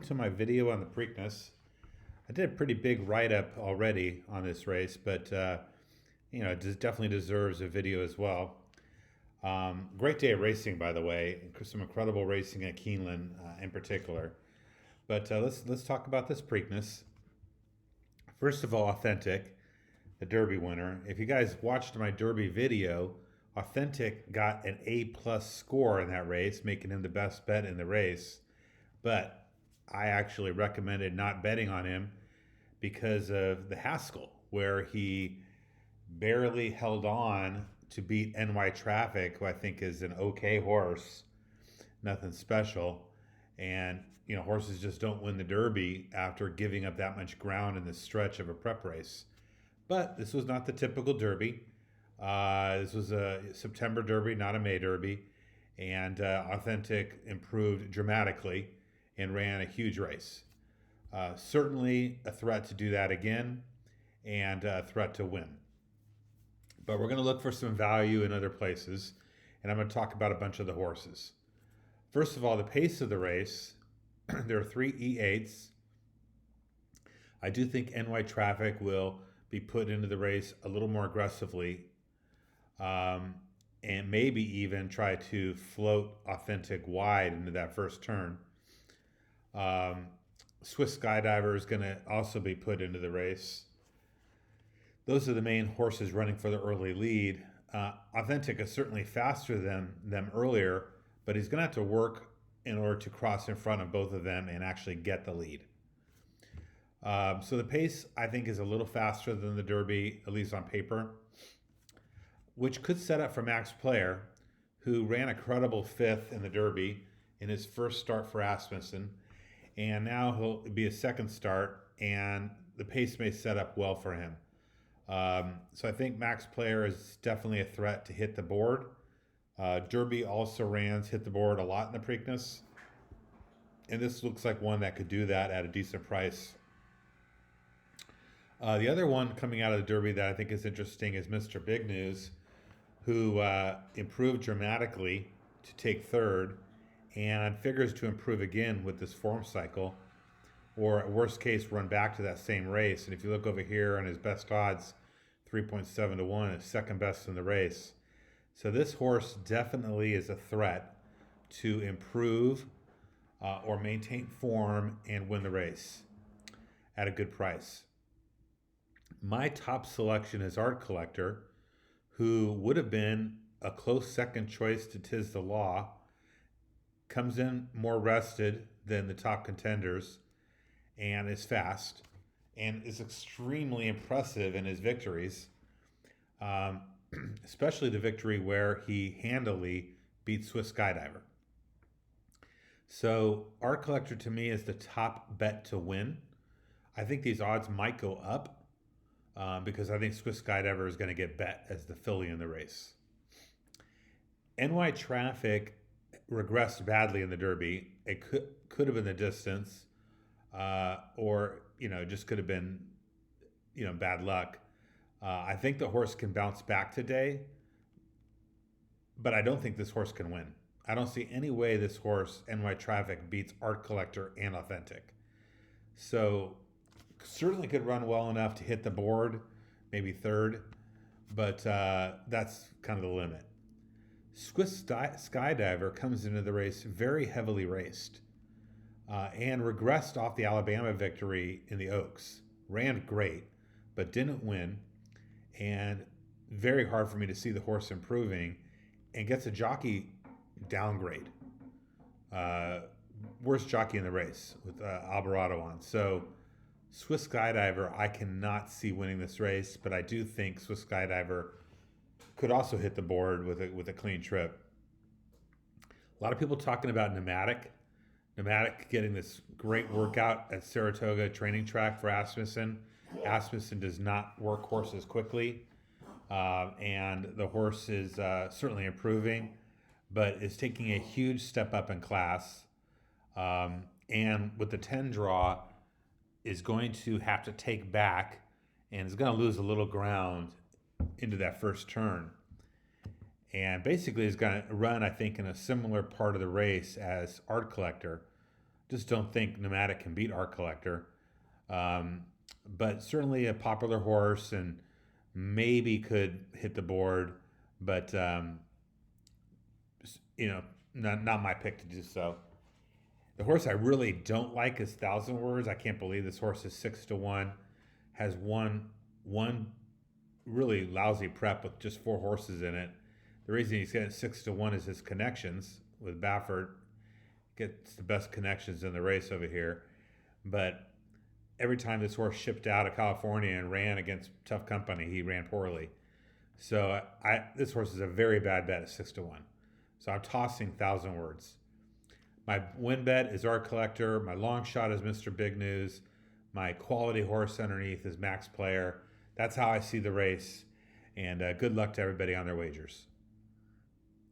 to my video on the Preakness. I did a pretty big write-up already on this race, but it definitely deserves a video as well. Great day of racing, by the way. Some incredible racing at Keeneland in particular. But let's talk about this Preakness. First of all, Authentic, the Derby winner. If you guys watched my Derby video, Authentic got an A+ score in that race, making him the best bet in the race. But I actually recommended not betting on him because of the Haskell, where he barely held on to beat NY Traffic, who I think is an okay horse, nothing special. And, horses just don't win the Derby after giving up that much ground in the stretch of a prep race. But this was not the typical Derby. This was a September Derby, not a May Derby. And Authentic improved dramatically and ran a huge race. Certainly a threat to do that again and a threat to win. But we're going to look for some value in other places, and I'm going to talk about a bunch of the horses. First of all, the pace of the race. There are 3 E8s. I do think NY Traffic will be put into the race a little more aggressively, and maybe even try to float Authentic wide into that first turn. Swiss Skydiver is going to also be put into the race. Those are the main horses running for the early lead. Authentic is certainly faster than them earlier, but he's going to have to work in order to cross in front of both of them and actually get the lead. So the pace, I think, is a little faster than the Derby, at least on paper, which could set up for Max Player, who ran a credible 5th in the Derby in his first start for Asmussen. And now he'll be a second start, and the pace may set up well for him. So I think Max Player is definitely a threat to hit the board. Derby also hit the board a lot in the Preakness. And this looks like one that could do that at a decent price. The other one coming out of the Derby that I think is interesting is Mr. Big News, who improved dramatically to take third and figures to improve again with this form cycle, or at worst case, run back to that same race. And if you look over here on his best odds, 3.7 to 1, is second best in the race. So this horse definitely is a threat to improve or maintain form and win the race at a good price. My top selection is Art Collector, who would have been a close second choice to Tis the Law, comes in more rested than the top contenders, and is fast, and is extremely impressive in his victories, especially the victory where he handily beat Swiss Skydiver. So Art Collector to me is the top bet to win. I think these odds might go up because I think Swiss Skydiver is going to get bet as the filly in the race. NY Traffic regressed badly in the Derby. It could have been the distance, or just could have been bad luck. I think the horse can bounce back today, but I don't think this horse can win. I don't see any way this horse, NY Traffic, beats Art Collector and Authentic. So certainly could run well enough to hit the board, maybe third, but that's kind of the limit. Swiss Skydiver comes into the race very heavily raced and regressed off the Alabama victory in the Oaks. Ran great, but didn't win, and very hard for me to see the horse improving, and gets a jockey downgrade. Worst jockey in the race with Alvarado on. So Swiss Skydiver, I cannot see winning this race, but I do think Swiss Skydiver could also hit the board with a clean trip. A lot of people talking about Pneumatic. Pneumatic getting this great workout at Saratoga training track for Asmussen. Asmussen does not work horses quickly, and the horse is certainly improving, but is taking a huge step up in class. And with the 10 draw, is going to have to take back and is going to lose a little ground into that first turn. And basically is going to run, I think, in a similar part of the race as Art Collector. Just don't think Nomadic can beat Art Collector. Um, but certainly a popular horse and maybe could hit the board, but you know, not my pick to do so. The horse I really don't like is Thousand Words. I can't believe this horse is 6-1. Has one really lousy prep with just 4 horses in it. The reason he's getting 6-1 is his connections with Baffert. Gets the best connections in the race over here, but every time this horse shipped out of California and ran against tough company, he ran poorly. So this horse is a very bad bet at 6-1. So I'm tossing Thousand Words. My win bet is Art Collector. My long shot is Mr. Big News. My quality horse underneath is Max Player. That's how I see the race. And good luck to everybody on their wagers.